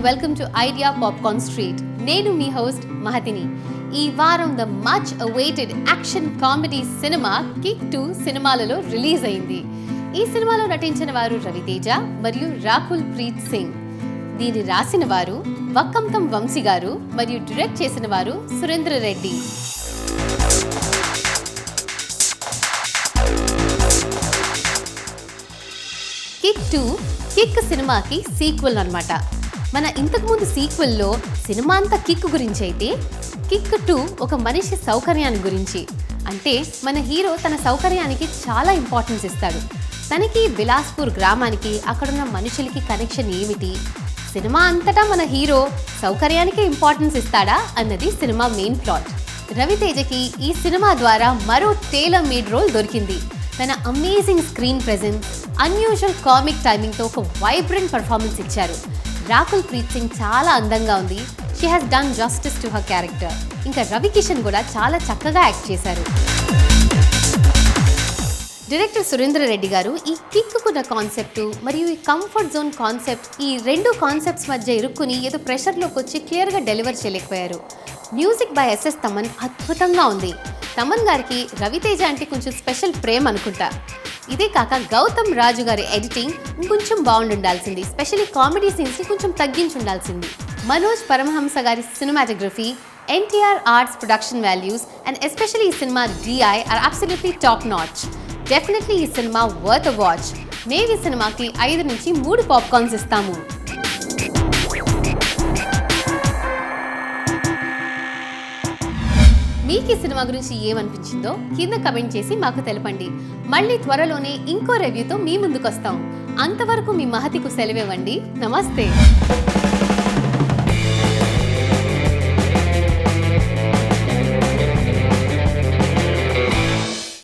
Welcome to idea popcorn street. నేను మీ host మహతిని. ఈ వారం the much awaited action comedy cinema kick 2 సినిమాలలో release అయింది. ఈ సినిమాలో నటించిన వారు రవితేజ మరియు రాకుల్ ప్రీత్ సింగ్. దీన్ని రాసిన వారు వక్కంతం వంశీ గారు మరియు డైరెక్ట్ చేసిన వారు సురేంద్ర రెడ్డి. కిక్ 2 కిక్ సినిమాకి సీక్వెల్ అన్నమాట. మన ఇంతకుముందు సీక్వెల్లో సినిమా అంతా కిక్ గురించి అయితే కిక్ 2 ఒక మనిషి సౌకర్యాన్ని గురించి. అంటే మన హీరో తన సౌకర్యానికి చాలా ఇంపార్టెన్స్ ఇస్తాడు. తనకి బిలాస్పూర్ గ్రామానికి అక్కడున్న మనుషులకి కనెక్షన్ ఏమిటి, సినిమా అంతటా మన హీరో సౌకర్యానికి ఇంపార్టెన్స్ ఇస్తాడా అన్నది సినిమా మెయిన్ ప్లాట్. రవితేజకి ఈ సినిమా ద్వారా మరో టేలర్ మేడ్ రోల్ దొరికింది. తన amazing screen presence, unusual comic టైమింగ్తో ఒక వైబ్రెంట్ పర్ఫార్మెన్స్ ఇచ్చారు. రాకుల్ ప్రీత్ సింగ్ చాలా అందంగా ఉంది. She has done justice to her character. ఇంకా రవి కిషన్ కూడా చాలా చక్కగా యాక్ట్ చేశారు. డైరెక్టర్ సురేంద్ర రెడ్డి గారు ఈ కిక్కున్న కాన్సెప్ట్ మరియు ఈ కంఫర్ట్ జోన్ కాన్సెప్ట్, ఈ రెండు కాన్సెప్ట్స్ మధ్య ఇరుక్కుని ఏదో ప్రెషర్లోకి వచ్చి క్లియర్గా డెలివర్ చేయలేకపోయారు. మ్యూజిక్ బై ఎస్ఎస్ తమన్ అద్భుతంగా ఉంది. తమన్ గారికి రవితేజ అంటే కొంచెం స్పెషల్ ప్రేమ అనుకుంటా. ఇదే కాక గౌతమ్ రాజు గారి ఎడిటింగ్ ఇంకొంచెం బాగుండాల్సింది. స్పెషల్లీ కామెడీ సీన్స్ని కొంచెం తగ్గించి ఉండాల్సింది. Manoj Paramahamsa garu cinematography, NTR arts production values and especially ఈ cinema DI are absolutely top notch. Definitely ఈ సినిమా వర్త్ అ వాచ్. మేము ఈ సినిమాకి 5 నుంచి 3 పాప్కార్న్స్ ఇస్తాము. మీకు ఈ సినిమా గురించి ఏమనిపించిందో కింద కమెంట్ చేసి మాకు తెలపండి. మళ్ళీ త్వరలోనే ఇంకో రివ్యూతో మీ ముందుకు వస్తాం. అంతవరకు మీ మహతికు సెలవివ్వండి. నమస్తే.